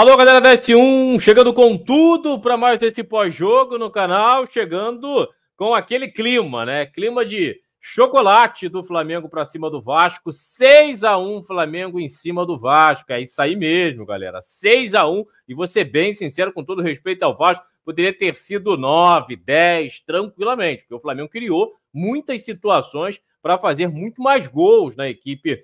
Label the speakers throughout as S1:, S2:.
S1: Alô, galera da S1, chegando com tudo para mais esse pós-jogo no canal, chegando com aquele clima, né? Clima de chocolate do Flamengo para cima do Vasco, 6-1 Flamengo em cima do Vasco. É isso aí mesmo, galera. 6-1, e vou ser bem sincero, com todo respeito ao Vasco, poderia ter sido 9, 10, tranquilamente, porque o Flamengo criou muitas situações para fazer muito mais gols na equipe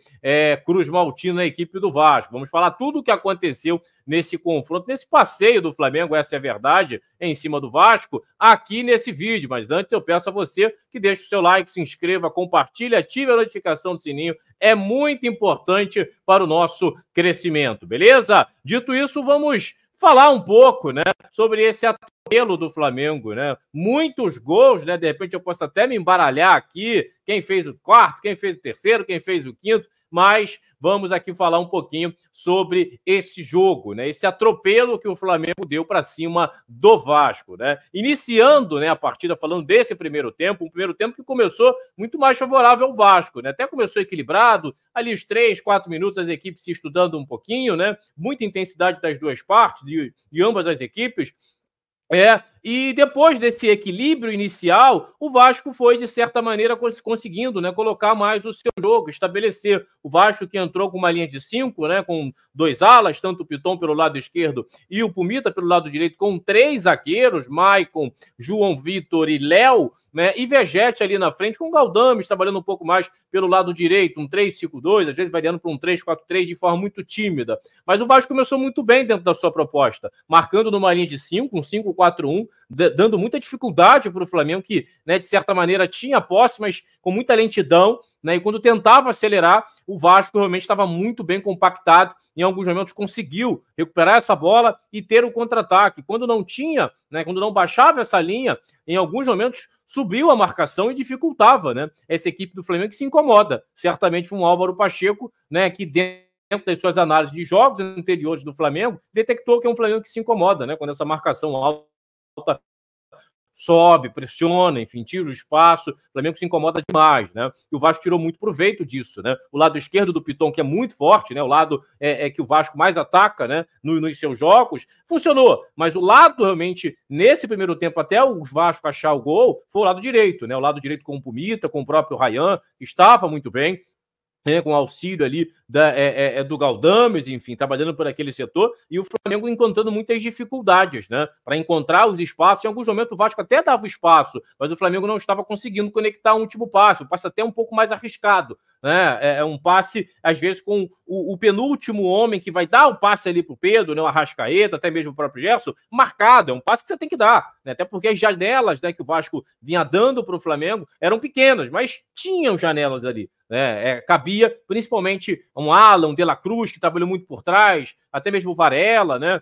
S1: Cruz Maltino, na equipe do Vasco. Vamos falar tudo o que aconteceu nesse confronto, nesse passeio do Flamengo, essa é a verdade, em cima do Vasco, aqui nesse vídeo. Mas antes eu peço a você que deixe o seu like, se inscreva, compartilhe, ative a notificação do sininho. É muito importante para o nosso crescimento, beleza? Dito isso, vamos falar um pouco, né, sobre esse atropelo do Flamengo, né? Muitos gols, né? De repente eu posso até me embaralhar aqui, quem fez o quarto, quem fez o terceiro, quem fez o quinto, mas vamos aqui falar um pouquinho sobre esse jogo, né? Esse atropelo que o Flamengo deu para cima do Vasco, né? Iniciando, né, a partida falando desse primeiro tempo, um primeiro tempo que começou muito mais favorável ao Vasco, né? Até começou equilibrado, ali os 3, 4 minutos as equipes se estudando um pouquinho, né? Muita intensidade das duas partes, de ambas as equipes. E depois desse equilíbrio inicial, o Vasco foi, de certa maneira, conseguindo, né, colocar mais o seu jogo, estabelecer. O Vasco que entrou com uma linha de 5, né, com 2 alas, tanto o Piton pelo lado esquerdo e o Pumita pelo lado direito, com 3 zagueiros, Maicon, João Vitor e Léo, né, e Vegete ali na frente, com o Galdames trabalhando um pouco mais pelo lado direito, um 3-5-2, às vezes variando para um 3-4-3 de forma muito tímida. Mas o Vasco começou muito bem dentro da sua proposta, marcando numa linha de 5, um 5-4-1, dando muita dificuldade para o Flamengo, que, né, de certa maneira tinha posse, mas com muita lentidão, né, e quando tentava acelerar, o Vasco realmente estava muito bem compactado, em alguns momentos conseguiu recuperar essa bola e ter o contra-ataque. Quando não tinha, né, quando não baixava essa linha, em alguns momentos subiu a marcação e dificultava, né, essa equipe do Flamengo, que se incomoda. Certamente foi um Álvaro Pacheco, né, que dentro das suas análises de jogos anteriores do Flamengo, detectou que é um Flamengo que se incomoda, né, quando essa marcação alta sobe, pressiona, enfim, tira o espaço, o Flamengo se incomoda demais, né? E o Vasco tirou muito proveito disso, né? O lado esquerdo do Piton, que é muito forte, né? O lado que o Vasco mais ataca, né? Nos seus jogos, funcionou. Mas o lado, realmente, nesse primeiro tempo, até o Vasco achar o gol, foi o lado direito, né? O lado direito com o Pumita, com o próprio Ryan, estava muito bem, com auxílio ali do Galdames, enfim, trabalhando por aquele setor, e o Flamengo encontrando muitas dificuldades, né, para encontrar os espaços. Em alguns momentos o Vasco até dava o espaço, mas o Flamengo não estava conseguindo conectar o último passe, o passe até um pouco mais arriscado, né, um passe, às vezes, com o penúltimo homem que vai dar o passe ali para o Pedro, né, o Arrascaeta, até mesmo o próprio Gerson, marcado, é um passe que você tem que dar, né, até porque as janelas, né, que o Vasco vinha dando para o Flamengo eram pequenas, mas tinham janelas ali, né, cabia, principalmente um Alan, um De La Cruz, que trabalhou muito por trás, até mesmo o Varela, né?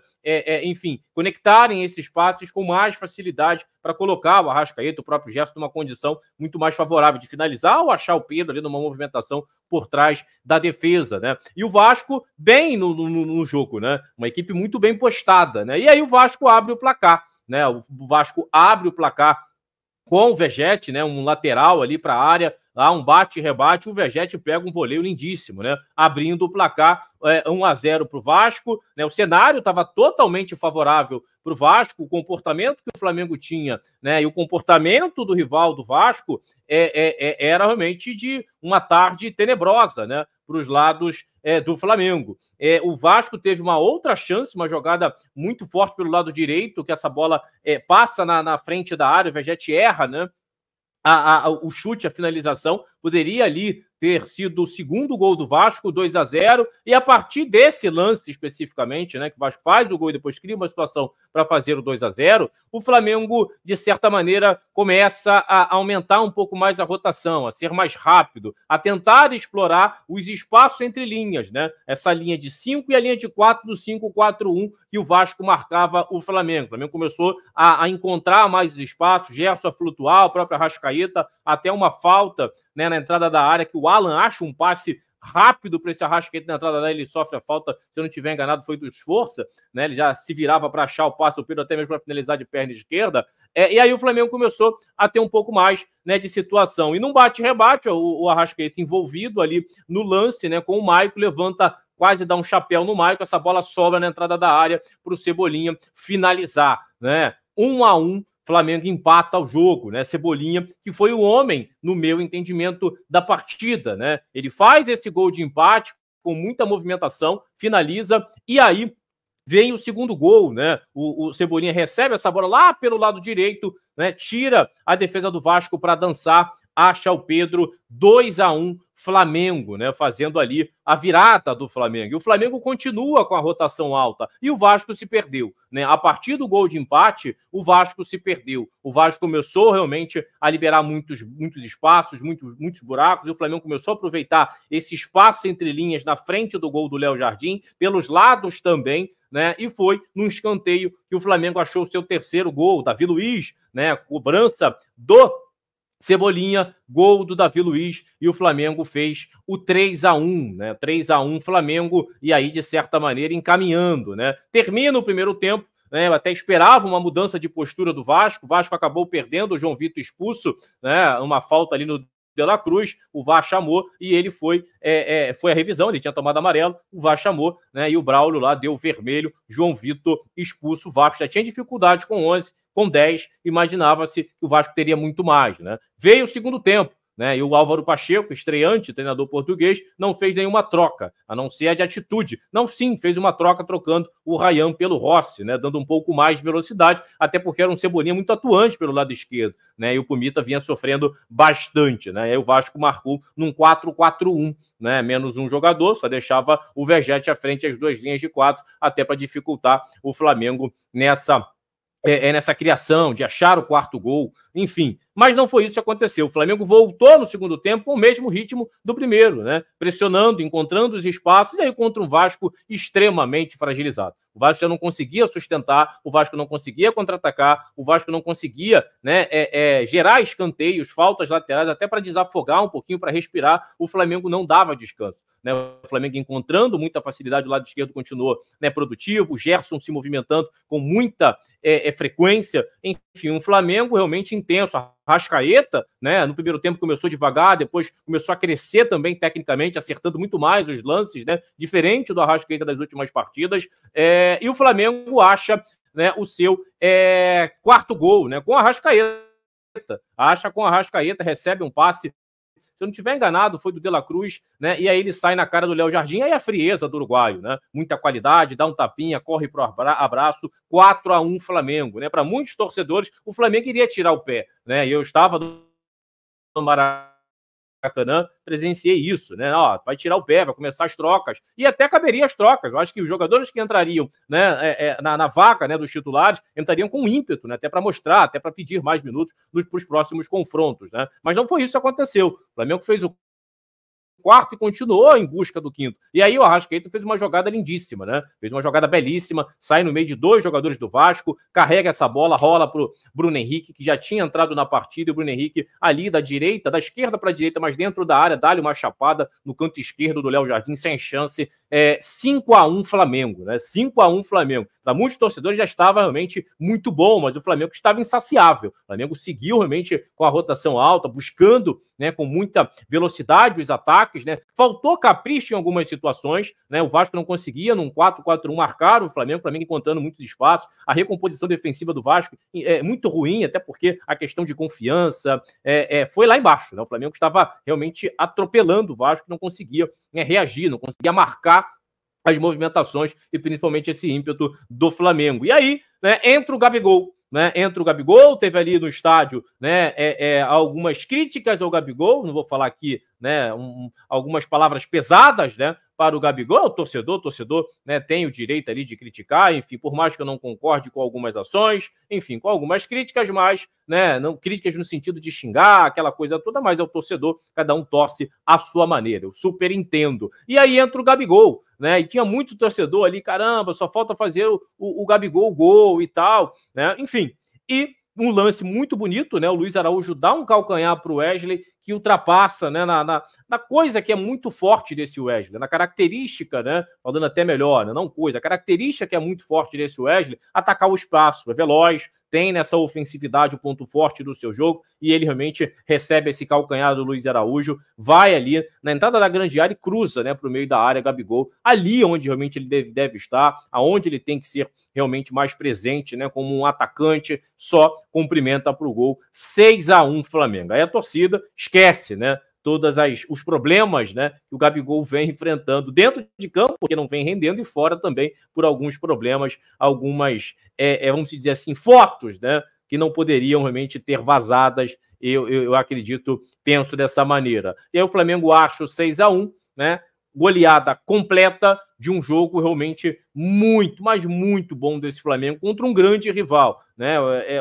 S1: Enfim, conectarem esses passes com mais facilidade para colocar o Arrascaeta, o próprio Gerson, numa condição muito mais favorável de finalizar ou achar o Pedro ali numa movimentação por trás da defesa, né? E o Vasco bem no jogo, né? Uma equipe muito bem postada, né? E aí o Vasco abre o placar, né? O Vasco abre o placar com o Vegete, né? Um lateral ali para a área, lá um bate-rebate, o Vegete pega um voleio lindíssimo, né? Abrindo o placar 1-0 para o Vasco, né? O cenário estava totalmente favorável para o Vasco, o comportamento que o Flamengo tinha, né? E o comportamento do rival do Vasco era realmente de uma tarde tenebrosa, né? Para os lados do Flamengo. O Vasco teve uma outra chance, uma jogada muito forte pelo lado direito, que essa bola passa na frente da área, o Vegete erra, né? O chute, a finalização, poderia ali ter sido o segundo gol do Vasco, 2-0, e a partir desse lance especificamente, né, que o Vasco faz o gol e depois cria uma situação para fazer o 2-0, o Flamengo, de certa maneira, começa a aumentar um pouco mais a rotação, a ser mais rápido, a tentar explorar os espaços entre linhas, né? Essa linha de 5 e a linha de 4 do 5-4-1 que o Vasco marcava o Flamengo. O Flamengo começou a encontrar mais os espaços, Gerson a flutuar, o próprio Arrascaeta, até uma falta, né, na entrada da área, que o Alan acha um passe rápido para esse Arrascaeta na entrada da área, ele sofre a falta, se eu não estiver enganado, foi do Esforça, né? Ele já se virava para achar o passe, o Pedro até mesmo para finalizar de perna esquerda, e aí o Flamengo começou a ter um pouco mais, né, de situação. E num bate-rebate, o Arrascaeta envolvido ali no lance, né, com o Maicon, levanta quase dá um chapéu no Maicon, essa bola sobra na entrada da área para o Cebolinha finalizar, né? 1-1, Flamengo empata o jogo, né? Cebolinha, que foi o homem, no meu entendimento, da partida, né? Ele faz esse gol de empate com muita movimentação, finaliza, e aí vem o segundo gol, né? O Cebolinha recebe essa bola lá pelo lado direito, né? Tira a defesa do Vasco para dançar, acha o Pedro, 2-1 Flamengo, né? Fazendo ali a virada do Flamengo. E o Flamengo continua com a rotação alta. E o Vasco se perdeu, né? A partir do gol de empate, o Vasco se perdeu. O Vasco começou realmente a liberar muitos espaços, muitos buracos, e o Flamengo começou a aproveitar esse espaço entre linhas na frente do gol do Léo Jardim, pelos lados também, né? E foi num escanteio que o Flamengo achou o seu terceiro gol, Davi Luiz, né? Cobrança do Cebolinha, gol do Davi Luiz, e o Flamengo fez o 3-1, né? 3-1 Flamengo, e aí, de certa maneira, encaminhando, né? Termina o primeiro tempo, né? Eu até esperava uma mudança de postura do Vasco. O Vasco acabou perdendo, o João Vitor expulso, né? Uma falta ali no De La Cruz, o VAR chamou e ele foi a revisão, ele tinha tomado amarelo, o VAR chamou, né? E o Braulio lá deu vermelho, João Vitor expulso, o Vasco já tinha dificuldade com 11, com 10, imaginava-se que o Vasco teria muito mais, né? Veio o segundo tempo, né? E o Álvaro Pacheco, estreante, treinador português, não fez nenhuma troca, a não ser a de atitude. Não, sim, fez uma troca trocando o Ryan pelo Rossi, né? Dando um pouco mais de velocidade, até porque era um Cebolinha muito atuante pelo lado esquerdo, né? E o Pumita vinha sofrendo bastante, né? E aí o Vasco marcou num 4-4-1, né? Menos um jogador, só deixava o Vegete à frente, as duas linhas de 4, até para dificultar o Flamengo nessa criação de achar o quarto gol, enfim. Mas não foi isso que aconteceu. O Flamengo voltou no segundo tempo com o mesmo ritmo do primeiro, né? Pressionando, encontrando os espaços, e aí contra um Vasco extremamente fragilizado. O Vasco já não conseguia sustentar, o Vasco não conseguia contra-atacar, o Vasco não conseguia, né, gerar escanteios, faltas laterais, até para desafogar um pouquinho, para respirar. O Flamengo não dava descanso, né? O Flamengo encontrando muita facilidade, o lado esquerdo continuou, né, produtivo, o Gerson se movimentando com muita frequência. Enfim, um Flamengo realmente intenso. A Arrascaeta, né, no primeiro tempo começou devagar, depois começou a crescer também tecnicamente, acertando muito mais os lances, né, diferente do Arrascaeta das últimas partidas, e o Flamengo acha, né, o seu quarto gol, né, com a Arrascaeta. Acha com a Arrascaeta, recebe um passe, se eu não estiver enganado, foi do De La Cruz, né? E aí ele sai na cara do Léo Jardim, aí a frieza do uruguaio, né? Muita qualidade, dá um tapinha, corre pro abraço, 4-1 Flamengo, né? Para muitos torcedores, o Flamengo iria tirar o pé, né? E eu estava no Maracanã, presenciei isso, né? Ó, vai tirar o pé, vai começar as trocas, e até caberia as trocas. Eu acho que os jogadores que entrariam, né, na vaca, né, dos titulares, entrariam com ímpeto, né, até para mostrar, até para pedir mais minutos para os próximos confrontos, né? Mas não foi isso que aconteceu. O Flamengo fez o quarto e continuou em busca do quinto. E aí o Arrascaeta fez uma jogada lindíssima, né? Fez uma jogada belíssima, sai no meio de dois jogadores do Vasco, carrega essa bola, rola pro Bruno Henrique, que já tinha entrado na partida, e o Bruno Henrique ali da esquerda para a direita, mas dentro da área, dá-lhe uma chapada no canto esquerdo do Léo Jardim, sem chance. 5-1 Flamengo, né? 5-1 Flamengo. Para muitos torcedores já estava realmente muito bom, mas o Flamengo estava insaciável. O Flamengo seguiu realmente com a rotação alta, buscando, né, com muita velocidade os ataques, né? Faltou capricho em algumas situações, né? O Vasco não conseguia num 4-4-1 marcar o Flamengo encontrando muitos espaços. A recomposição defensiva do Vasco é muito ruim, até porque a questão de confiança foi lá embaixo, né? O Flamengo estava realmente atropelando o Vasco, não conseguia, né, reagir, não conseguia marcar as movimentações e principalmente esse ímpeto do Flamengo. E aí, né, entra o Gabigol. Né, entra o Gabigol, teve ali no estádio, né, algumas críticas ao Gabigol, não vou falar aqui, né, algumas palavras pesadas, né, para o Gabigol. O torcedor, né, tem o direito ali de criticar, enfim, por mais que eu não concorde com algumas ações, enfim, com algumas críticas, mas, né, não críticas no sentido de xingar, aquela coisa toda, mas é o torcedor, cada um torce à sua maneira, eu super entendo. E aí entra o Gabigol, né, e tinha muito torcedor ali, caramba, só falta fazer o Gabigol gol e tal, né, enfim, e um lance muito bonito, né? O Luiz Araújo dá um calcanhar para o Wesley, que ultrapassa, né, na coisa que é muito forte desse Wesley, na característica, né? Falando até melhor, né, não coisa, a característica que é muito forte desse Wesley, atacar o espaço, é veloz, tem nessa ofensividade o ponto forte do seu jogo, e ele realmente recebe esse calcanhar do Luiz Araújo, vai ali na entrada da grande área e cruza, né, para o meio da área, Gabigol, ali onde realmente ele deve estar, aonde ele tem que ser realmente mais presente, né, como um atacante, só cumprimenta para o gol. 6-1 Flamengo. Aí a torcida esquece, né, todos os problemas, né, que o Gabigol vem enfrentando dentro de campo, porque não vem rendendo, e fora também por alguns problemas, algumas, vamos dizer assim, fotos, né, que não poderiam realmente ter vazadas, eu acredito, penso dessa maneira. E aí o Flamengo acha 6-1, né, goleada completa de um jogo realmente muito, mas muito bom desse Flamengo contra um grande rival, né?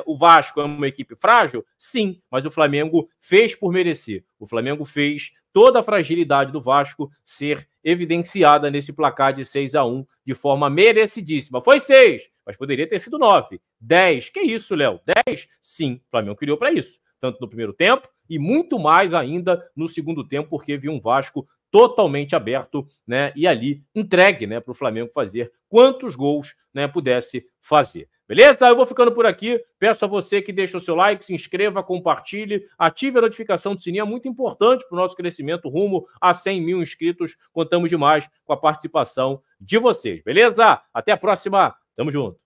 S1: O Vasco é uma equipe frágil? Sim, mas o Flamengo fez por merecer. O Flamengo fez toda a fragilidade do Vasco ser evidenciada nesse placar de 6-1 de forma merecidíssima. Foi 6, mas poderia ter sido 9, 10. Que isso, Léo? 10? Sim, o Flamengo criou para isso, tanto no primeiro tempo e muito mais ainda no segundo tempo, porque viu um Vasco totalmente aberto, né, e ali entregue, né, para o Flamengo fazer quantos gols, né, pudesse fazer. Beleza? Eu vou ficando por aqui. Peço a você que deixe o seu like, se inscreva, compartilhe, ative a notificação do sininho. É muito importante para o nosso crescimento rumo a 100 mil inscritos. Contamos demais com a participação de vocês. Beleza? Até a próxima. Tamo junto.